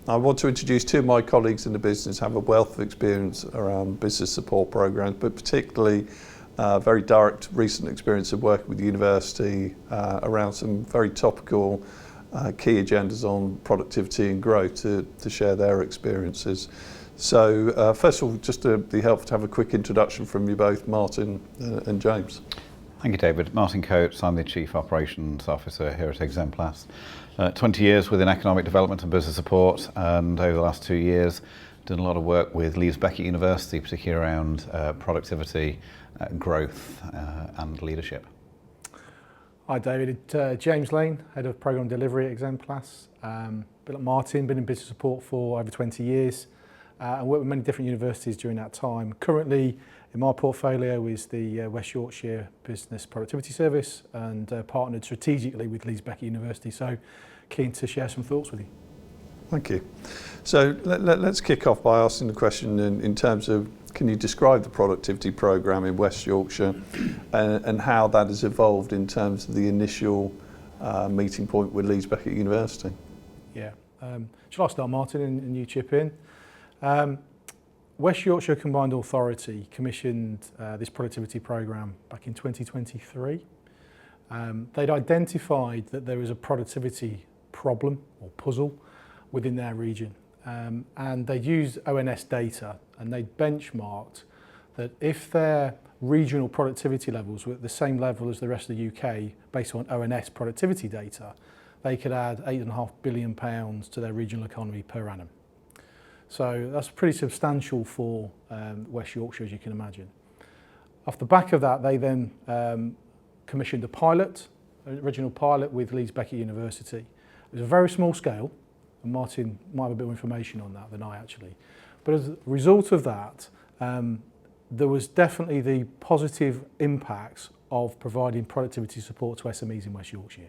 I want to introduce two of my colleagues in the business who have a wealth of experience around business support programs, but particularly very direct recent experience of working with the university around some very topical key agendas on productivity and growth to share their experiences. So first of all, just to be helpful to have a quick introduction from you both, Martin and James. Thank you, David. Martin Coates, I'm the Chief Operations Officer here at Exemplas. 20 years within economic development and business support, and over the last 2 years done a lot of work with Leeds Beckett University, particularly around productivity, growth and leadership. Hi David, James Lane, Head of Programme Delivery at Exemplas. Bit like Martin, been in business support for over 20 years and worked with many different universities during that time. Currently in my portfolio is the West Yorkshire Business Productivity Service and partnered strategically with Leeds Beckett University, so keen to share some thoughts with you. Thank you. So let's kick off by asking the question in terms of, can you describe the productivity programme in West Yorkshire and how that has evolved in terms of the initial meeting point with Leeds Beckett University? Yeah, shall I start, Martin, and you chip in? West Yorkshire Combined Authority commissioned this productivity programme back in 2023. They'd identified that there was a productivity problem or puzzle within their region, and they'd used ONS data, and they'd benchmarked that if their regional productivity levels were at the same level as the rest of the UK based on ONS productivity data, they could add £8.5 billion to their regional economy per annum. So that's pretty substantial for West Yorkshire, as you can imagine. Off the back of that, they then commissioned a pilot, an original pilot with Leeds Beckett University. It was a very small scale, and Martin might have a bit more information on that than I actually. But as a result of that, there was definitely the positive impacts of providing productivity support to SMEs in West Yorkshire.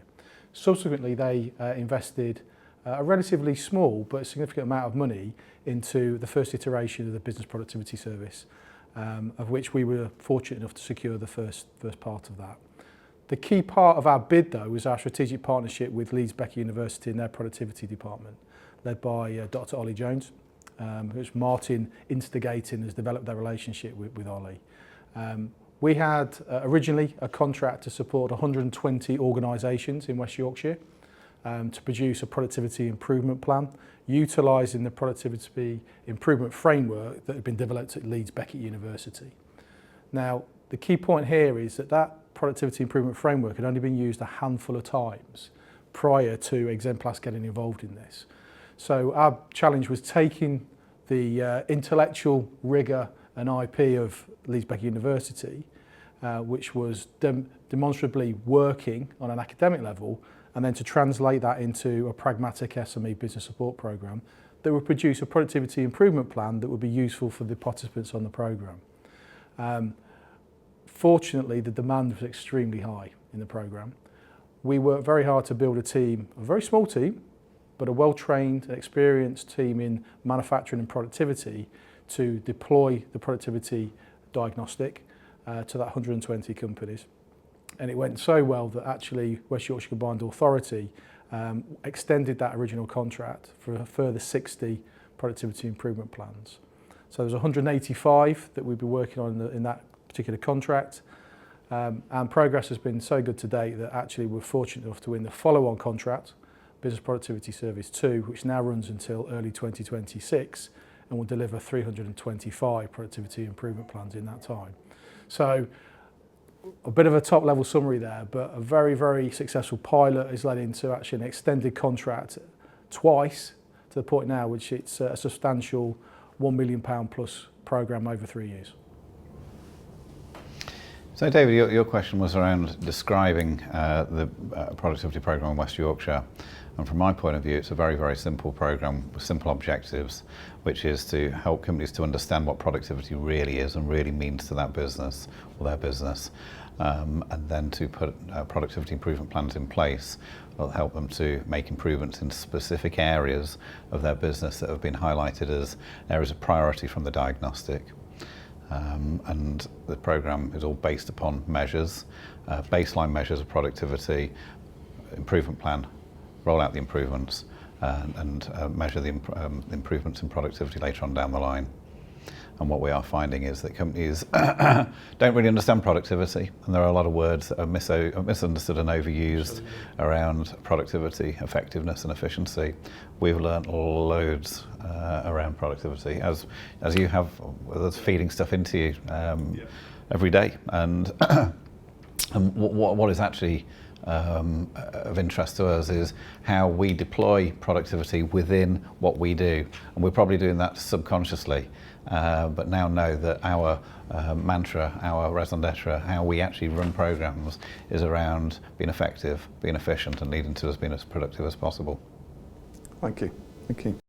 Subsequently, they invested a relatively small but significant amount of money into the first iteration of the business productivity service, of which we were fortunate enough to secure the first part of that. The key part of our bid, though, was our strategic partnership with Leeds Beckett University and their productivity department, led by Dr. Ollie Jones, which Martin instigated and has developed their relationship with Ollie. We had originally a contract to support 120 organisations in West Yorkshire to produce a productivity improvement plan, utilising the productivity improvement framework that had been developed at Leeds Beckett University. Now, the key point here is that that productivity improvement framework had only been used a handful of times prior to Exemplas getting involved in this. So our challenge was taking the intellectual rigour and IP of Leeds Beckett University, which was demonstrably working on an academic level, and then to translate that into a pragmatic SME business support programme that would produce a productivity improvement plan that would be useful for the participants on the programme. Fortunately, the demand was extremely high in the programme. We worked very hard to build a team, a very small team, but a well-trained, experienced team in manufacturing and productivity to deploy the productivity diagnostic to that 120 companies. And it went so well that actually West Yorkshire Combined Authority extended that original contract for a further 60 productivity improvement plans. So there's 185 that we've been working on in that particular contract, and progress has been so good to date that actually we're fortunate enough to win the follow-on contract, Business Productivity Service 2, which now runs until early 2026 and will deliver 325 productivity improvement plans in that time. So a bit of a top-level summary there, but a very, very successful pilot has led into actually an extended contract twice to the point now which it's a substantial £1 million plus programme over 3 years. So David, your question was around describing the productivity programme in West Yorkshire. And from my point of view, it's a very, very simple programme with simple objectives, which is to help companies to understand what productivity really is and really means to that business or their business, and then to put productivity improvement plans in place that will help them to make improvements in specific areas of their business that have been highlighted as areas of priority from the diagnostic. And the programme is all based upon measures, baseline measures of productivity, improvement plan, roll out the improvements, and measure the improvements in productivity later on down the line. And what we are finding is that companies don't really understand productivity, and there are a lot of words that are misunderstood and overused around productivity, effectiveness and efficiency. We've learnt loads around productivity, as you have, that's feeding stuff into you every day. And, and what is actually of interest to us is how we deploy productivity within what we do, and we're probably doing that subconsciously, but now know that our mantra, our raison d'etre, how we actually run programs is around being effective, being efficient, and leading to us being as productive as possible. Thank you. Thank you.